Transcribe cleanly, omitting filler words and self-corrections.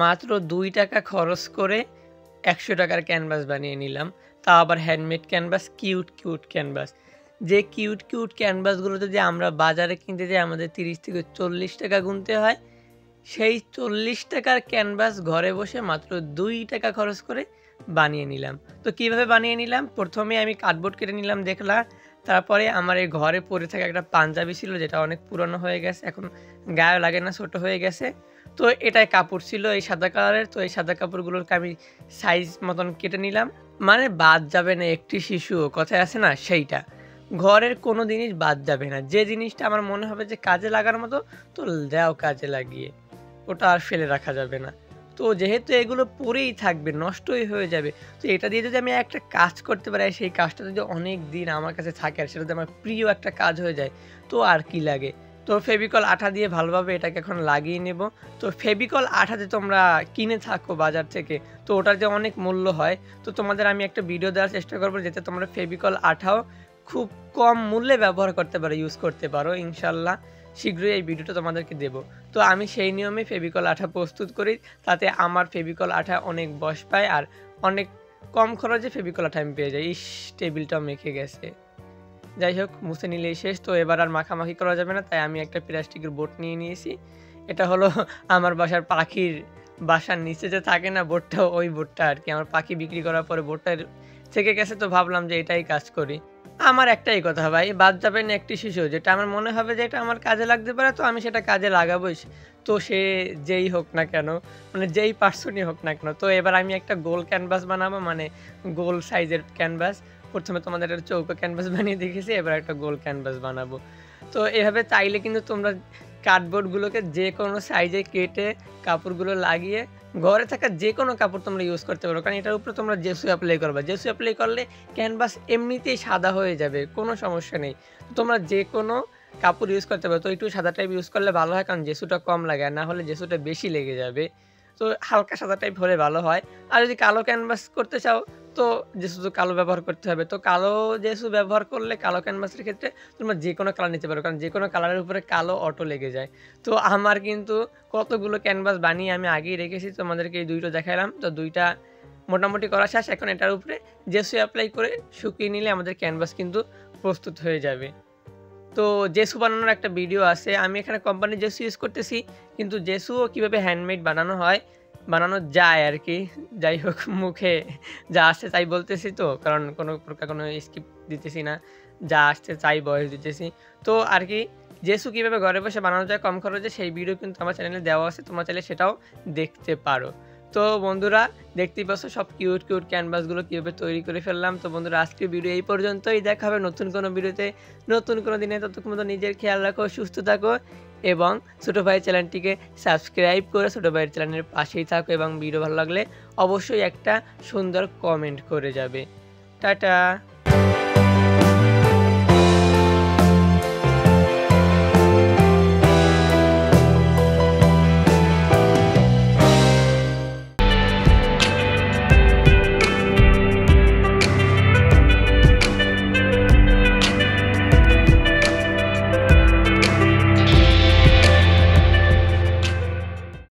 মাত্র 2 টাকা খরচ করে 100 টাকার ক্যানভাস বানিয়ে নিলাম। তাও আবার হ্যান্ডমেড ক্যানভাস, কিউট ক্যানভাস। যে কিউট ক্যানভাসগুলো যদি আমরা বাজারে কিনতে যাই আমাদের 30 থেকে 40 টাকা গুনতে হয়। সেই 40 টাকার ক্যানভাস ঘরে বসে মাত্র 2 টাকা খরচ করে বানিয়ে নিলাম। তো কিভাবে বানিয়ে নিলাম? প্রথমে আমি কার্ডবোর্ড কেটে নিলাম দেখলা। তারপরে আমার এই ঘরে পড়ে থাকা একটা পাঞ্জাবি ছিল যেটা অনেক পুরনো হয়ে গেছে, এখন গায়েও লাগে না, ছোট হয়ে গেছে। তো এটায় কাপড় ছিল এই সাদা কালারের। তো এই সাদা কাপড়গুলোকে আমি সাইজ মতন কেটে নিলাম। মানে বাদ যাবে না একটি শিশুও, কথায় আছে না সেইটা। ঘরের কোনো জিনিস বাদ যাবে না। যে জিনিসটা আমার মনে হবে যে কাজে লাগার মতো, তো দাও কাজে লাগিয়ে। ওটা আর ফেলে রাখা যাবে না। তো যেহেতু এগুলো পড়েই থাকবে, নষ্টই হয়ে যাবে। তো এটা দিয়ে যদি আমি একটা কাজ করতে পারি, সেই কাজটা যদি অনেক দিন আমার কাছে থাকে আর সেটা যদি আমার প্রিয় একটা কাজ হয়ে যায়, তো আর কি লাগে। তো ফেভিকল আঠা দিয়ে ভালোভাবে এটাকে এখন লাগিয়ে নেব। তো ফেভিকল আঠা যে তোমরা কিনে থাকো বাজার থেকে, তো ওটার যে অনেক মূল্য হয়, তো তোমাদের আমি একটা ভিডিও দেওয়ার চেষ্টা করবো যাতে তোমরা ফেভিকল আঠাও খুব কম মূল্যে ব্যবহার করতে পারো, ইউজ করতে পারো। ইনশাল্লাহ শীঘ্রই এই ভিডিওটা তোমাদেরকে দেব। তো আমি সেই নিয়মে ফেভিকল আঠা প্রস্তুত করি, তাতে আমার ফেভিকল আঠা অনেক বয়স পায় আর অনেক কম খরচে ফেভিকল আঠা আমি পেয়ে যাই। ইস, টেবিলটাও মেখে গেছে। যাই হোক, মুছে নিলেই শেষ। তো এবার আর মাখামাখি করা যাবে না, তাই আমি একটা প্লাস্টিকের বোর্ড নিয়ে নিয়েছি। এটা হলো আমার বাসার পাখির বাসার নিচে যে থাকে না বোর্ডটা, ওই বোর্ডটা আর কি। আমার পাখি বিক্রি করার পরে বোর্ডটা থেকে গেছে, তো ভাবলাম যে এটাই কাজ করি। আমার একটাই কথা ভাই, বাদ যাবে না একটি শিশু। যেটা আমার মনে হবে যে এটা আমার কাজে লাগতে পারে, তো আমি সেটা কাজে লাগাবোই। তো সে যেই হোক না কেন, মানে যেই পার্সনই হোক না কেন। তো এবার আমি একটা গোল ক্যানভাস বানাবো, মানে গোল সাইজের ক্যানভাস। প্রথমে তোমাদের একটা চৌকো ক্যানভাস বানিয়ে দেখেছি, এবার একটা গোল ক্যানভাস বানাবো। তো এভাবে চাইলে কিন্তু তোমরা কার্ডবোর্ডগুলোকে যে কোনো সাইজে কেটে কাপড়গুলো লাগিয়ে ঘরে থাকা যে কোনো কাপড় তোমরা ইউজ করতে পারো, কারণ এটার উপরে তোমরা জেসু অ্যাপ্লাই করবা। জেসু অ্যাপ্লাই করলে ক্যানভাস এমনিতেই সাদা হয়ে যাবে, কোনো সমস্যা নেই। তোমরা যে কোনো কাপড় ইউজ করতে পারো। তো একটু সাদা টাইপ ইউজ করলে ভালো হয়, কারণ জেসুটা কম লাগে, আর না হলে জেসুটা বেশি লেগে যাবে। তো হালকা সাদা টাইপ হলে ভালো হয়। আর যদি কালো ক্যানভাস করতে চাও, তো জেসু তো কালো ব্যবহার করতে হবে। তো কালো জেসু ব্যবহার করলে কালো ক্যানভাসের ক্ষেত্রে তোমরা যে কোনো কালার নিতে পারো, কারণ যে কোনো কালারের উপরে কালো অটো লেগে যায়। তো আমার কিন্তু কতগুলো ক্যানভাস বানিয়ে আমি আগেই রেখেছি, তোমাদেরকে এই দুইটা দেখালাম। তো দুইটা মোটামুটি করা শেষ। এখন এটার উপরে জেসু অ্যাপ্লাই করে শুকিয়ে নিলে আমাদের ক্যানভাস কিন্তু প্রস্তুত হয়ে যাবে। তো জেসু বানানোর একটা ভিডিও আছে। আমি এখানে কোম্পানির জেসু ইউজ করতেছি, কিন্তু জেসুও কীভাবে হ্যান্ডমেড বানানো হয়, বানানো যায় আর কি। যাই হোক, মুখে যা আসছে তাই বলতেছি, তো কারণ কোনো প্রকার কোনো স্কিপ দিতেছি না, যা আসছে তাই ভয়েস দিতেছি। তো আর কি, জেসু কীভাবে ঘরে বসে বানানো যায় কম খরচে, সেই ভিডিও কিন্তু আমার চ্যানেলে দেওয়া আছে, তোমরা চাইলে সেটাও দেখতে পারো। তো বন্ধুরা, দেখতেই পাচ্ছ সব কিউট ক্যানভাসগুলো কীভাবে তৈরি করে ফেললাম। তো বন্ধুরা, আজকের ভিডিও এই পর্যন্তই। দেখা হবে নতুন কোনো ভিডিওতে, নতুন কোনো দিনে। ততক্ষণ মতো নিজের খেয়াল রাখো, সুস্থ থাকো এবং ছোটো ভাইয়ের চ্যানেলটিকে সাবস্ক্রাইব করে ছোটো ভাইয়ের চ্যানেলের পাশেই থাকো, এবং ভিডিও ভালো লাগলে অবশ্যই একটা সুন্দর কমেন্ট করে যাবে। টাটা।